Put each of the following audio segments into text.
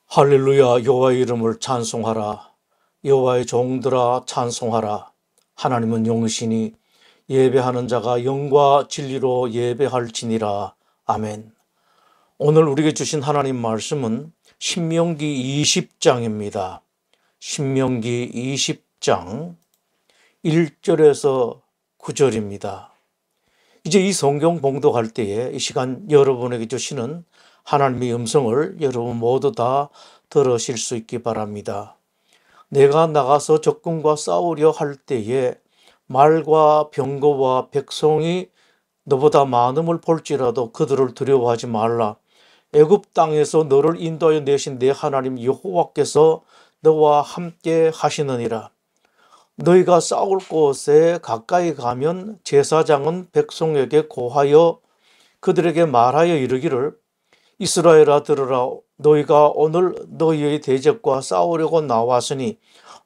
할렐루야. 여호와의 이름을 찬송하라. 여호와의 종들아 찬송하라. 하나님은 영이시니 예배하는 자가 영과 진리로 예배할지니라. 아멘. 오늘 우리에게 주신 하나님 말씀은 신명기 20장입니다. 신명기 20장 1절에서 9절입니다. 이제 이 성경 봉독할 때에 이 시간 여러분에게 주시는 하나님의 음성을 여러분 모두 다 들으실 수 있기 바랍니다. 내가 나가서 적군과 싸우려 할 때에 말과 병거와 백성이 너보다 많음을 볼지라도 그들을 두려워하지 말라. 애굽 땅에서 너를 인도하여 내신 내 하나님 여호와께서 너와 함께 하시느니라. 너희가 싸울 곳에 가까이 가면 제사장은 백성에게 고하여 그들에게 말하여 이르기를 이스라엘아 들으라. 너희가 오늘 너희의 대적과 싸우려고 나왔으니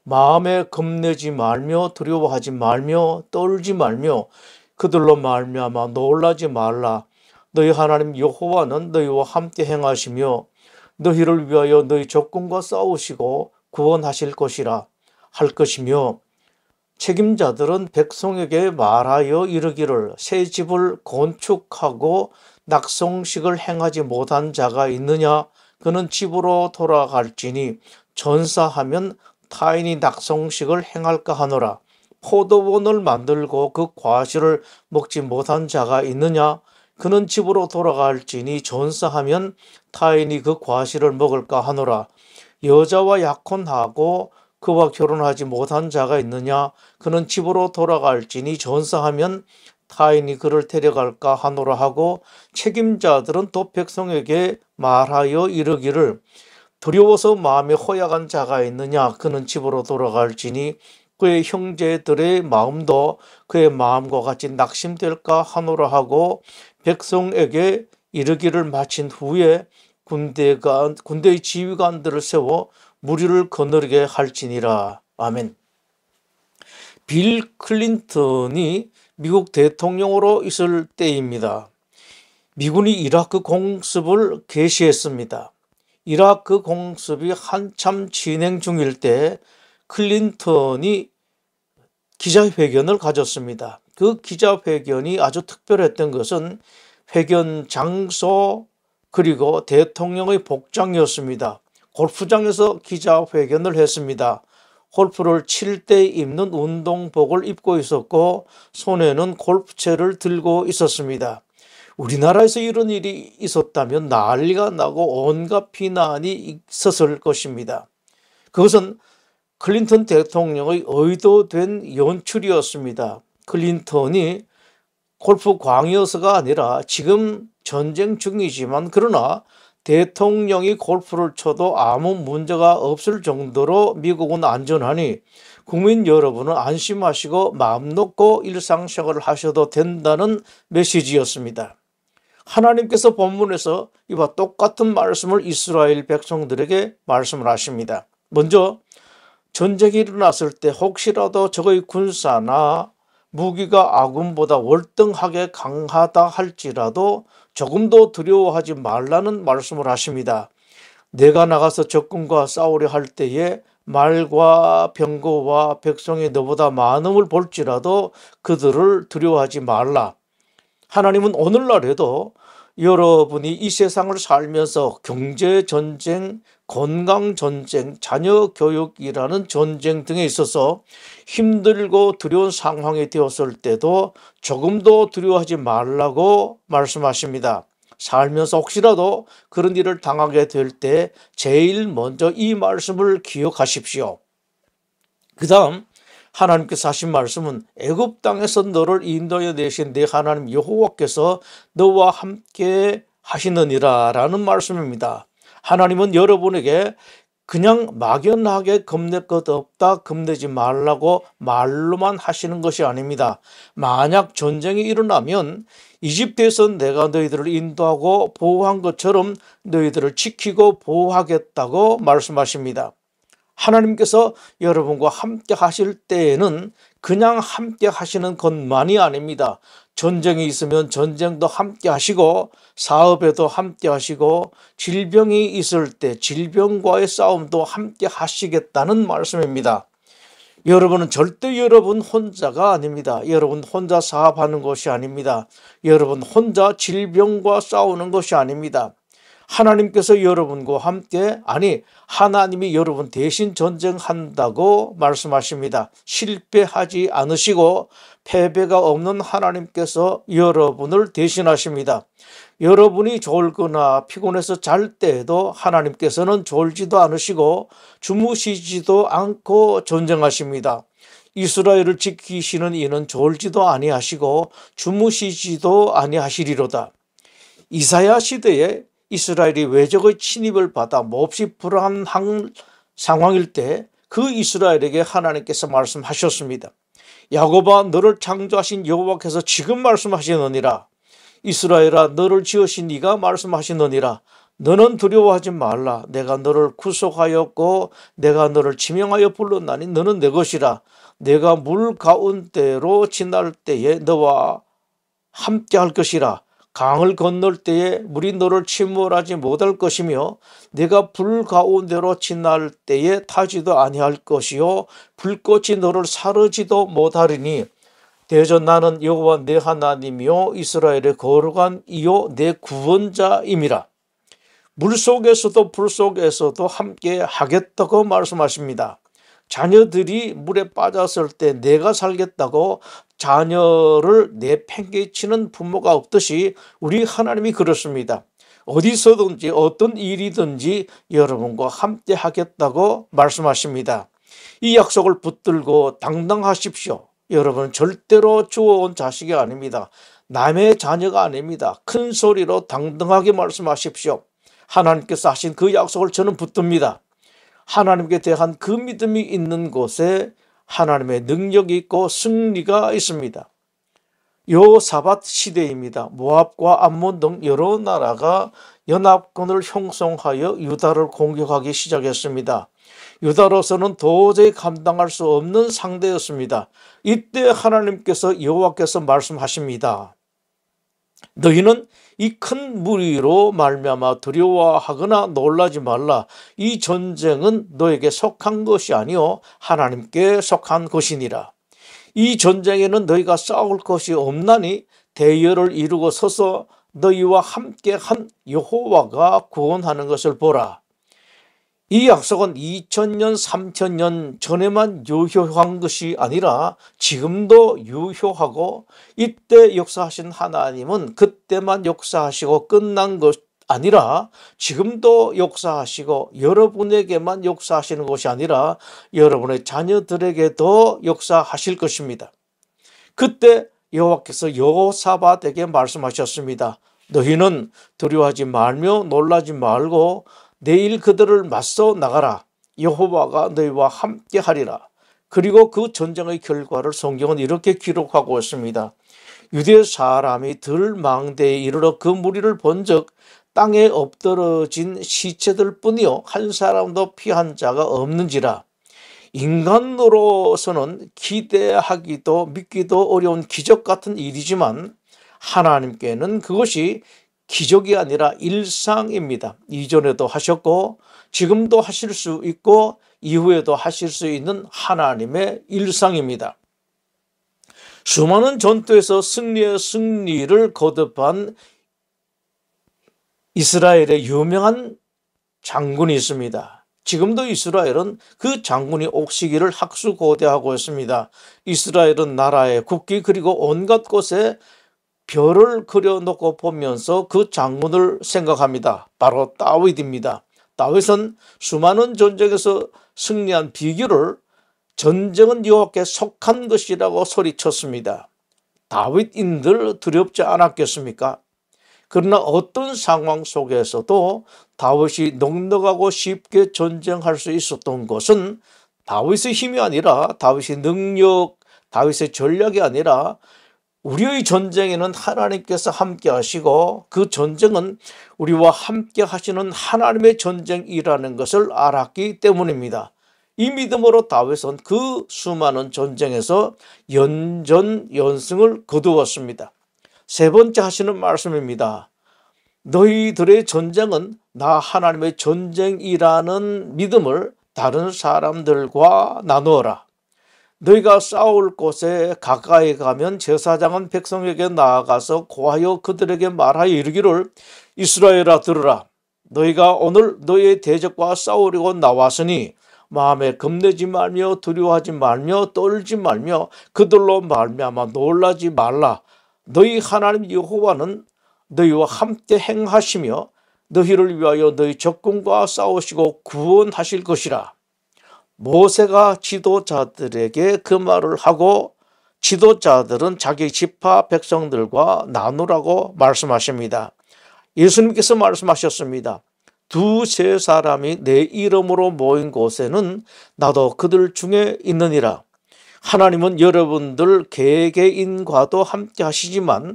마음에 겁내지 말며 두려워하지 말며 떨지 말며 그들로 말미암아 놀라지 말라. 너희 하나님 여호와는 너희와 함께 행하시며 너희를 위하여 너희 적군과 싸우시고 구원하실 것이라 할 것이며 책임자들은 백성에게 말하여 이르기를 새 집을 건축하고 낙성식을 행하지 못한 자가 있느냐? 그는 집으로 돌아갈지니 전사하면 타인이 낙성식을 행할까 하노라. 포도원을 만들고 그 과실을 먹지 못한 자가 있느냐? 그는 집으로 돌아갈지니 전사하면 타인이 그 과실을 먹을까 하노라. 여자와 약혼하고 그와 결혼하지 못한 자가 있느냐? 그는 집으로 돌아갈지니 전사하면 타인이 그를 데려갈까 하노라 하고 책임자들은 또 백성에게 말하여 이르기를 두려워서 마음에 허약한 자가 있느냐? 그는 집으로 돌아갈지니 그의 형제들의 마음도 그의 마음과 같이 낙심될까 하노라 하고 백성에게 이르기를 마친 후에 군대의 지휘관들을 세워 무리를 거느리게 할지니라. 아멘. 빌 클린턴이 미국 대통령으로 있을 때입니다. 미군이 이라크 공습을 개시했습니다. 이라크 공습이 한참 진행 중일 때 클린턴이 기자회견을 가졌습니다. 그 기자회견이 아주 특별했던 것은 회견 장소 그리고 대통령의 복장이었습니다. 골프장에서 기자회견을 했습니다. 골프를 칠 때 입는 운동복을 입고 있었고 손에는 골프채를 들고 있었습니다. 우리나라에서 이런 일이 있었다면 난리가 나고 온갖 비난이 있었을 것입니다. 그것은 클린턴 대통령의 의도된 연출이었습니다. 클린턴이 골프 광이어서가 아니라 지금 전쟁 중이지만 그러나 대통령이 골프를 쳐도 아무 문제가 없을 정도로 미국은 안전하니 국민 여러분은 안심하시고 마음 놓고 일상생활을 하셔도 된다는 메시지였습니다. 하나님께서 본문에서 이와 똑같은 말씀을 이스라엘 백성들에게 말씀을 하십니다. 먼저 전쟁이 일어났을 때 혹시라도 적의 군사나 무기가 아군보다 월등하게 강하다 할지라도 조금도 두려워하지 말라는 말씀을 하십니다. 내가 나가서 적군과 싸우려 할 때에 말과 병거와 백성이 너보다 많음을 볼지라도 그들을 두려워하지 말라. 하나님은 오늘날에도 여러분이 이 세상을 살면서 경제전쟁, 건강전쟁, 자녀교육이라는 전쟁 등에 있어서 힘들고 두려운 상황이 되었을 때도 조금도 두려워하지 말라고 말씀하십니다. 살면서 혹시라도 그런 일을 당하게 될 때 제일 먼저 이 말씀을 기억하십시오. 그 다음 하나님께서 하신 말씀은 애굽 땅에서 너를 인도해 내신 내 하나님 여호와께서 너와 함께 하시느니라 라는 말씀입니다. 하나님은 여러분에게 그냥 막연하게 겁낼 것 없다, 겁내지 말라고 말로만 하시는 것이 아닙니다. 만약 전쟁이 일어나면 이집트에서 내가 너희들을 인도하고 보호한 것처럼 너희들을 지키고 보호하겠다고 말씀하십니다. 하나님께서 여러분과 함께 하실 때에는 그냥 함께 하시는 것만이 아닙니다. 전쟁이 있으면 전쟁도 함께 하시고 사업에도 함께 하시고 질병이 있을 때 질병과의 싸움도 함께 하시겠다는 말씀입니다. 여러분은 절대 여러분 혼자가 아닙니다. 여러분 혼자 사업하는 것이 아닙니다. 여러분 혼자 질병과 싸우는 것이 아닙니다. 하나님께서 여러분과 함께, 아니 하나님이 여러분 대신 전쟁한다고 말씀하십니다. 실패하지 않으시고 패배가 없는 하나님께서 여러분을 대신하십니다. 여러분이 졸거나 피곤해서 잘 때에도 하나님께서는 졸지도 않으시고 주무시지도 않고 전쟁하십니다. 이스라엘을 지키시는 이는 졸지도 아니하시고 주무시지도 아니하시리로다. 이사야 시대에 이스라엘이 외적의 침입을 받아 몹시 불안한 상황일 때 그 이스라엘에게 하나님께서 말씀하셨습니다. 야곱아, 너를 창조하신 여호와께서 지금 말씀하시느니라. 이스라엘아, 너를 지으신 이가 말씀하시느니라. 너는 두려워하지 말라. 내가 너를 구속하였고 내가 너를 지명하여 불렀나니 너는 내 것이라. 내가 물 가운데로 지날 때에 너와 함께 할 것이라. 강을 건널 때에 물이 너를 침몰하지 못할 것이며 내가 불 가운데로 지날 때에 타지도 아니할 것이요 불꽃이 너를 사르지도 못하리니 대전 나는 여호와 내 하나님이요 이스라엘의 거룩한 이요 내 구원자임이라. 물속에서도 불속에서도 함께 하겠다고 말씀하십니다. 자녀들이 물에 빠졌을 때 내가 살겠다고 자녀를 내팽개치는 부모가 없듯이 우리 하나님이 그렇습니다. 어디서든지 어떤 일이든지 여러분과 함께 하겠다고 말씀하십니다. 이 약속을 붙들고 당당하십시오. 여러분 절대로 주워온 자식이 아닙니다. 남의 자녀가 아닙니다. 큰 소리로 당당하게 말씀하십시오. 하나님께서 하신 그 약속을 저는 붙듭니다. 하나님께 대한 그 믿음이 있는 곳에 하나님의 능력이 있고 승리가 있습니다. 여호사밧 시대입니다. 모압과 암몬 등 여러 나라가 연합군을 형성하여 유다를 공격하기 시작했습니다. 유다로서는 도저히 감당할 수 없는 상대였습니다. 이때 하나님께서 여호와께서 말씀하십니다. 너희는 이 큰 무리로 말미암아 두려워하거나 놀라지 말라. 이 전쟁은 너에게 속한 것이 아니요 하나님께 속한 것이니라. 이 전쟁에는 너희가 싸울 것이 없나니 대열을 이루고 서서 너희와 함께한 여호와가 구원하는 것을 보라. 이 약속은 2000년, 3000년 전에만 유효한 것이 아니라 지금도 유효하고 이때 역사하신 하나님은 그때만 역사하시고 끝난 것 아니라 지금도 역사하시고 여러분에게만 역사하시는 것이 아니라 여러분의 자녀들에게도 역사하실 것입니다. 그때 여호와께서 여호사밧에게 말씀하셨습니다. 너희는 두려워하지 말며 놀라지 말고 내일 그들을 맞서 나가라. 여호와가 너희와 함께 하리라. 그리고 그 전쟁의 결과를 성경은 이렇게 기록하고 있습니다. 유대 사람이 들망대에 이르러 그 무리를 본즉 땅에 엎드러진 시체들 뿐이요 한 사람도 피한 자가 없는지라. 인간으로서는 기대하기도 믿기도 어려운 기적 같은 일이지만 하나님께는 그것이 기적이 아니라 일상입니다. 이전에도 하셨고 지금도 하실 수 있고 이후에도 하실 수 있는 하나님의 일상입니다. 수많은 전투에서 승리의 승리를 거듭한 이스라엘의 유명한 장군이 있습니다. 지금도 이스라엘은 그 장군이 옥시기를 학수고대하고 있습니다. 이스라엘은 나라의 국기 그리고 온갖 곳에 별을 그려놓고 보면서 그 장군을 생각합니다. 바로 다윗입니다. 다윗은 수많은 전쟁에서 승리한 비결을 전쟁은 여호와께 속한 것이라고 소리쳤습니다. 다윗인들 두렵지 않았겠습니까? 그러나 어떤 상황 속에서도 다윗이 넉넉하고 쉽게 전쟁할 수 있었던 것은 다윗의 힘이 아니라 다윗의 능력, 다윗의 전략이 아니라 우리의 전쟁에는 하나님께서 함께 하시고 그 전쟁은 우리와 함께 하시는 하나님의 전쟁이라는 것을 알았기 때문입니다. 이 믿음으로 다윗은 그 수많은 전쟁에서 연전연승을 거두었습니다. 세 번째 하시는 말씀입니다. 너희들의 전쟁은 나 하나님의 전쟁이라는 믿음을 다른 사람들과 나누어라. 너희가 싸울 곳에 가까이 가면 제사장은 백성에게 나아가서 고하여 그들에게 말하여 이르기를 이스라엘아 들으라. 너희가 오늘 너희의 대적과 싸우려고 나왔으니 마음에 겁내지 말며 두려워하지 말며 떨지 말며 그들로 말미암아 놀라지 말라. 너희 하나님 여호와는 너희와 함께 행하시며 너희를 위하여 너희 적군과 싸우시고 구원하실 것이라. 모세가 지도자들에게 그 말을 하고 지도자들은 자기 지파 백성들과 나누라고 말씀하십니다. 예수님께서 말씀하셨습니다. 두세 사람이 내 이름으로 모인 곳에는 나도 그들 중에 있느니라. 하나님은 여러분들 개개인과도 함께 하시지만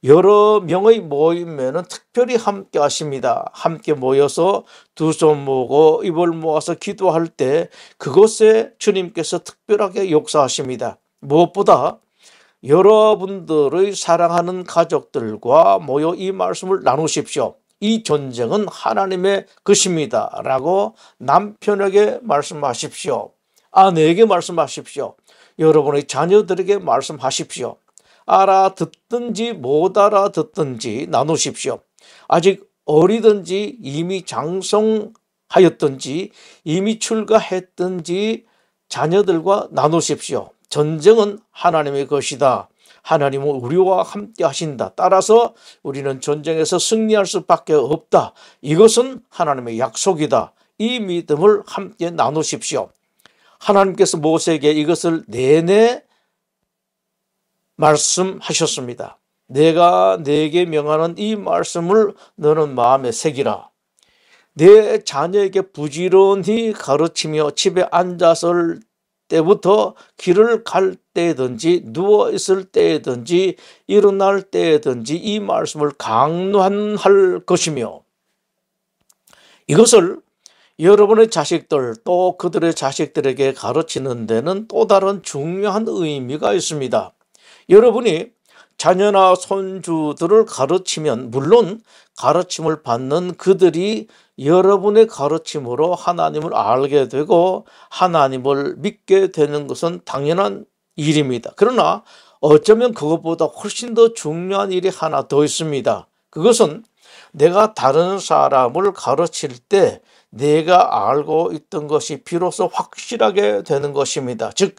여러 명의 모임에는 특별히 함께 하십니다. 함께 모여서 두 손 모으고 입을 모아서 기도할 때 그곳에 주님께서 특별하게 역사하십니다. 무엇보다 여러분들의 사랑하는 가족들과 모여 이 말씀을 나누십시오. 이 전쟁은 하나님의 것입니다 라고 남편에게 말씀하십시오. 아내에게 말씀하십시오. 여러분의 자녀들에게 말씀하십시오. 알아듣든지 못 알아듣든지 나누십시오. 아직 어리든지 이미 장성하였든지 이미 출가했든지 자녀들과 나누십시오. 전쟁은 하나님의 것이다. 하나님은 우리와 함께 하신다. 따라서 우리는 전쟁에서 승리할 수밖에 없다. 이것은 하나님의 약속이다. 이 믿음을 함께 나누십시오. 하나님께서 모세에게 이것을 내내 말씀하셨습니다. 내가 네게 명하는 이 말씀을 너는 마음에 새기라. 내 자녀에게 부지런히 가르치며 집에 앉았을 때부터 길을 갈 때든지 누워있을 때든지 일어날 때든지 이 말씀을 강론할 것이며 이것을 여러분의 자식들 또 그들의 자식들에게 가르치는 데는 또 다른 중요한 의미가 있습니다. 여러분이 자녀나 손주들을 가르치면 물론 가르침을 받는 그들이 여러분의 가르침으로 하나님을 알게 되고 하나님을 믿게 되는 것은 당연한 일입니다. 그러나 어쩌면 그것보다 훨씬 더 중요한 일이 하나 더 있습니다. 그것은 내가 다른 사람을 가르칠 때 내가 알고 있던 것이 비로소 확실하게 되는 것입니다. 즉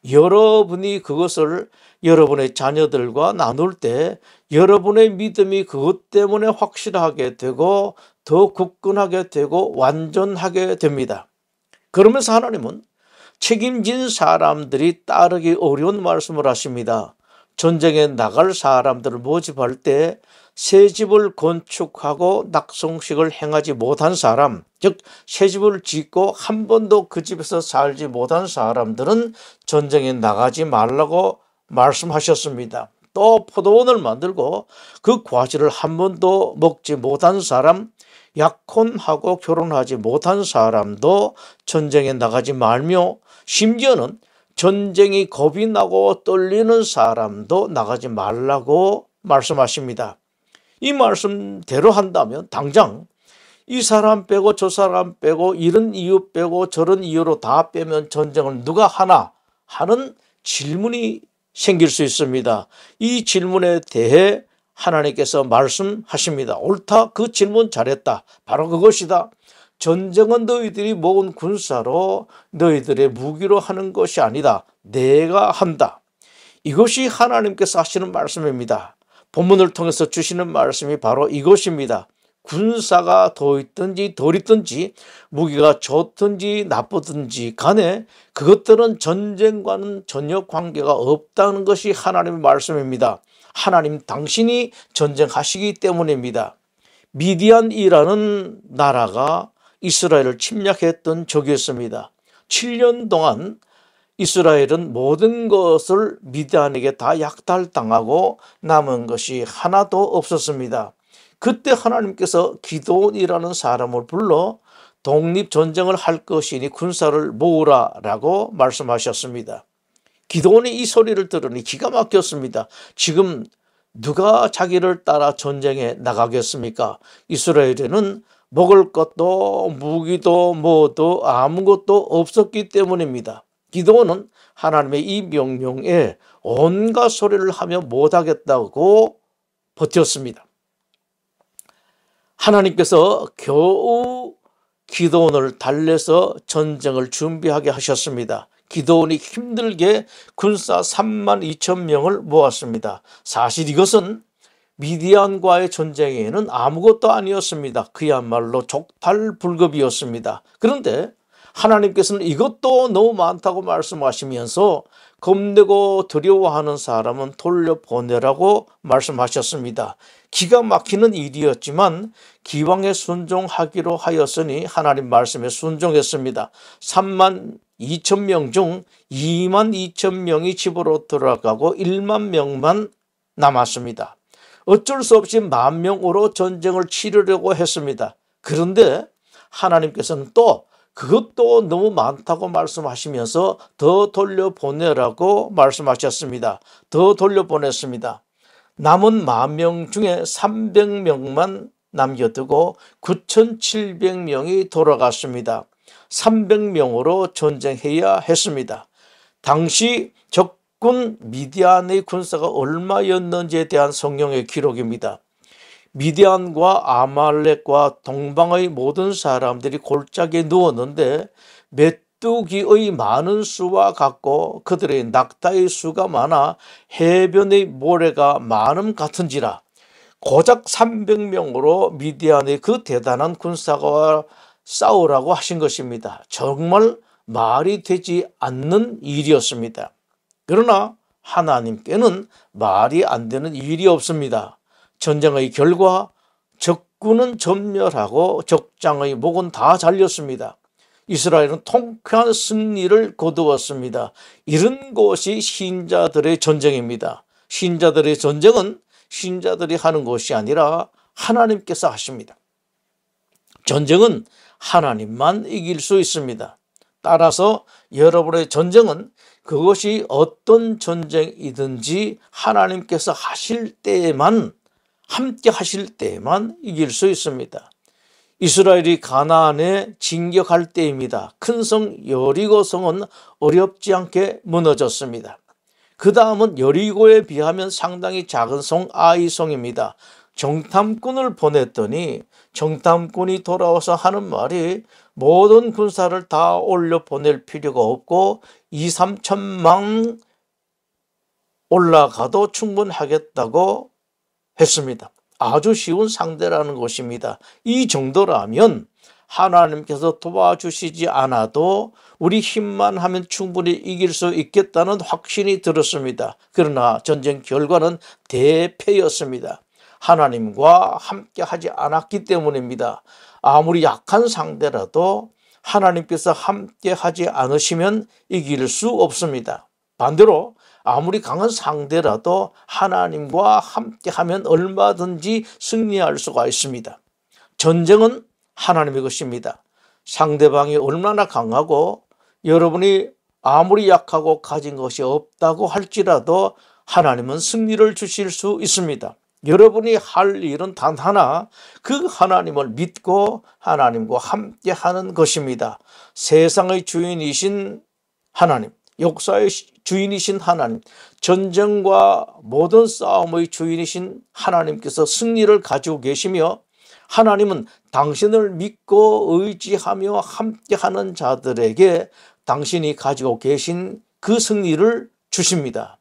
여러분이 그것을 여러분의 자녀들과 나눌 때 여러분의 믿음이 그것 때문에 확실하게 되고 더 굳건하게 되고 완전하게 됩니다. 그러면서 하나님은 책임진 사람들이 따르기 어려운 말씀을 하십니다. 전쟁에 나갈 사람들을 모집할 때 새 집을 건축하고 낙성식을 행하지 못한 사람, 즉 새 집을 짓고 한 번도 그 집에서 살지 못한 사람들은 전쟁에 나가지 말라고 말씀하셨습니다. 또 포도원을 만들고 그 과실을 한 번도 먹지 못한 사람, 약혼하고 결혼하지 못한 사람도 전쟁에 나가지 말며 심지어는 전쟁이 겁이 나고 떨리는 사람도 나가지 말라고 말씀하십니다. 이 말씀대로 한다면 당장 이 사람 빼고 저 사람 빼고 이런 이유 빼고 저런 이유로 다 빼면 전쟁을 누가 하나 하는 질문이 생길 수 있습니다. 이 질문에 대해 하나님께서 말씀하십니다. 옳다, 그 질문 잘했다. 바로 그것이다. 전쟁은 너희들이 모은 군사로 너희들의 무기로 하는 것이 아니다. 내가 한다. 이것이 하나님께서 하시는 말씀입니다. 본문을 통해서 주시는 말씀이 바로 이것입니다. 군사가 더 있든지 덜 있든지 무기가 좋든지 나쁘든지 간에 그것들은 전쟁과는 전혀 관계가 없다는 것이 하나님의 말씀입니다. 하나님 당신이 전쟁하시기 때문입니다. 미디안이라는 나라가 이스라엘을 침략했던 적이었습니다. 7년 동안 이스라엘은 모든 것을 미디안에게 다 약탈당하고 남은 것이 하나도 없었습니다. 그때 하나님께서 기드온이라는 사람을 불러 독립전쟁을 할 것이니 군사를 모으라라고 말씀하셨습니다. 기드온이 이 소리를 들으니 기가 막혔습니다. 지금 누가 자기를 따라 전쟁에 나가겠습니까? 이스라엘에는 먹을 것도 무기도 뭐도 아무것도 없었기 때문입니다. 기드온은 하나님의 이 명령에 온갖 소리를 하며 못하겠다고 버텼습니다. 하나님께서 겨우 기드온을 달래서 전쟁을 준비하게 하셨습니다. 기드온이 힘들게 군사 32,000명을 모았습니다. 사실 이것은 미디안과의 전쟁에는 아무것도 아니었습니다. 그야말로 족탈불급이었습니다. 그런데 하나님께서는 이것도 너무 많다고 말씀하시면서 겁내고 두려워하는 사람은 돌려보내라고 말씀하셨습니다. 기가 막히는 일이었지만 기왕에 순종하기로 하였으니 하나님 말씀에 순종했습니다. 32,000명 중 22,000명이 집으로 돌아가고 1만 명만 남았습니다. 어쩔 수 없이 10,000명으로 전쟁을 치르려고 했습니다. 그런데 하나님께서는 또 그것도 너무 많다고 말씀하시면서 더 돌려보내라고 말씀하셨습니다. 더 돌려보냈습니다. 남은 10,000명 중에 300명만 남겨두고 9,700명이 돌아갔습니다. 300명으로 전쟁해야 했습니다. 당시 적군 미디안의 군사가 얼마였는지에 대한 성경의 기록입니다. 미디안과 아말렉과 동방의 모든 사람들이 골짜기에 누웠는데 메뚜기의 많은 수와 같고 그들의 낙타의 수가 많아 해변의 모래가 많음 같은지라. 고작 300명으로 미디안의 그 대단한 군사가 싸우라고 하신 것입니다. 정말 말이 되지 않는 일이었습니다. 그러나 하나님께는 말이 안 되는 일이 없습니다. 전쟁의 결과 적군은 전멸하고 적장의 목은 다 잘렸습니다. 이스라엘은 통쾌한 승리를 거두었습니다. 이런 것이 신자들의 전쟁입니다. 신자들의 전쟁은 신자들이 하는 것이 아니라 하나님께서 하십니다. 전쟁은 하나님만 이길 수 있습니다. 따라서 여러분의 전쟁은 그것이 어떤 전쟁이든지 하나님께서 하실 때에만 함께 하실 때에만 이길 수 있습니다. 이스라엘이 가나안에 진격할 때입니다. 큰 성 여리고성은 어렵지 않게 무너졌습니다. 그 다음은 여리고에 비하면 상당히 작은 성 아이성입니다. 정탐꾼을 보냈더니 정탐꾼이 돌아와서 하는 말이 모든 군사를 다 올려보낼 필요가 없고 2,000~3,000만 올라가도 충분하겠다고 했습니다. 아주 쉬운 상대라는 것입니다. 이 정도라면 하나님께서 도와주시지 않아도 우리 힘만 하면 충분히 이길 수 있겠다는 확신이 들었습니다. 그러나 전쟁 결과는 대패였습니다. 하나님과 함께 하지 않았기 때문입니다. 아무리 약한 상대라도 하나님께서 함께 하지 않으시면 이길 수 없습니다. 반대로 아무리 강한 상대라도 하나님과 함께하면 얼마든지 승리할 수가 있습니다. 전쟁은 하나님의 것입니다. 상대방이 얼마나 강하고 여러분이 아무리 약하고 가진 것이 없다고 할지라도 하나님은 승리를 주실 수 있습니다. 여러분이 할 일은 단 하나, 그 하나님을 믿고 하나님과 함께하는 것입니다. 세상의 주인이신 하나님, 역사의 주인이신 하나님, 전쟁과 모든 싸움의 주인이신 하나님께서 승리를 가지고 계시며 하나님은 당신을 믿고 의지하며 함께하는 자들에게 당신이 가지고 계신 그 승리를 주십니다.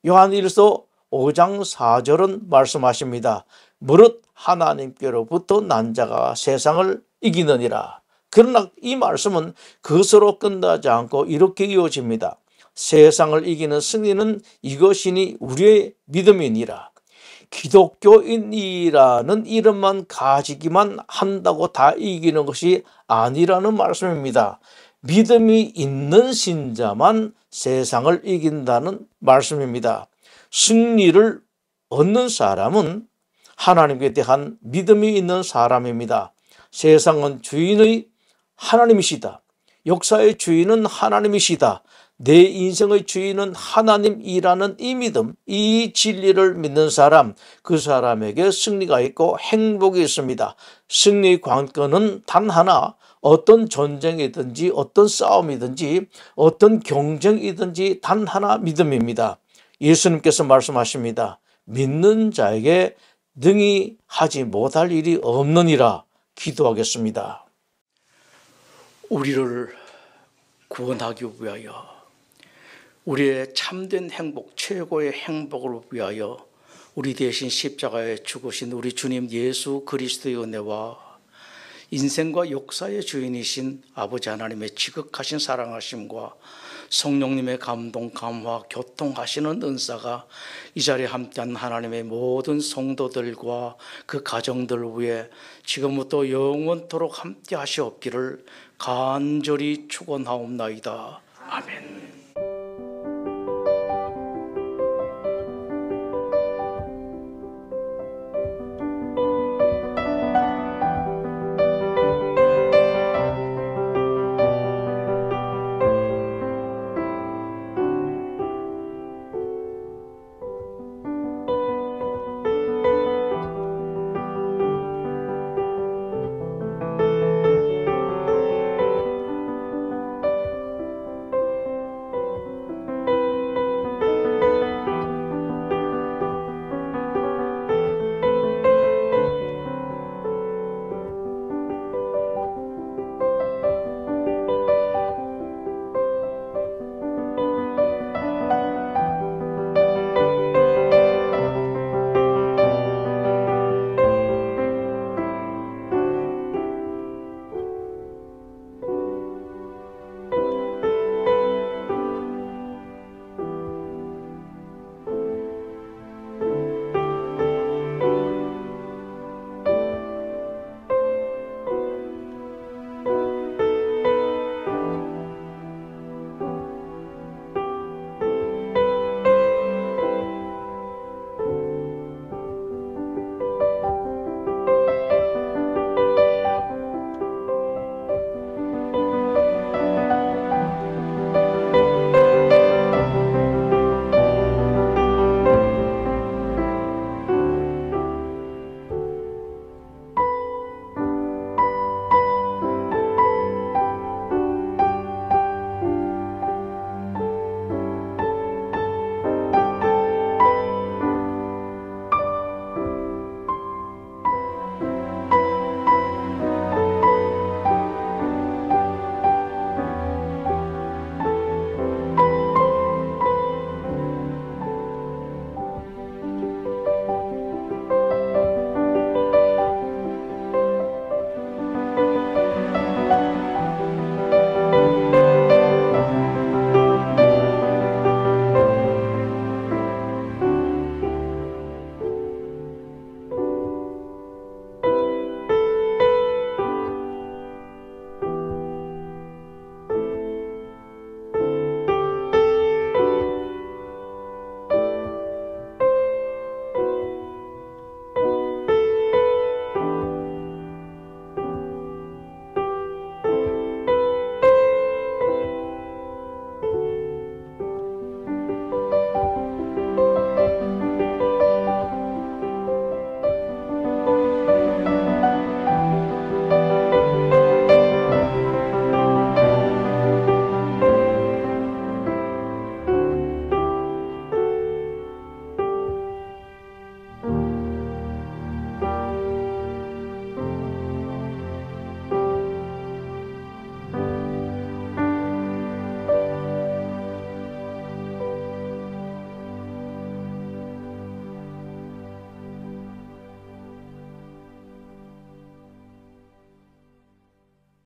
요한일서 5장 4절은 말씀하십니다. 무릇 하나님께로부터 난 자가 세상을 이기느니라. 그러나 이 말씀은 그것으로 끝나지 않고 이렇게 이어집니다. 세상을 이기는 승리는 이것이니 우리의 믿음이니라. 기독교인이라는 이름만 가지기만 한다고 다 이기는 것이 아니라는 말씀입니다. 믿음이 있는 신자만 세상을 이긴다는 말씀입니다. 승리를 얻는 사람은 하나님께 대한 믿음이 있는 사람입니다. 세상은 주인의 하나님이시다. 역사의 주인은 하나님이시다. 내 인생의 주인은 하나님이라는 이 믿음, 이 진리를 믿는 사람, 그 사람에게 승리가 있고 행복이 있습니다. 승리의 관건은 단 하나, 어떤 전쟁이든지 어떤 싸움이든지 어떤 경쟁이든지 단 하나 믿음입니다. 예수님께서 말씀하십니다. 믿는 자에게 능히 하지 못할 일이 없느니라. 기도하겠습니다. 우리를 구원하기 위하여, 우리의 참된 행복, 최고의 행복을 위하여 우리 대신 십자가에 죽으신 우리 주님 예수 그리스도의 은혜와 인생과 역사의 주인이신 아버지 하나님의 지극하신 사랑하심과 성령님의 감동, 감화, 교통하시는 은사가 이 자리에 함께한 하나님의 모든 성도들과 그 가정들 위해 지금부터 영원토록 함께 하시옵기를 간절히 축원하옵나이다. 아멘.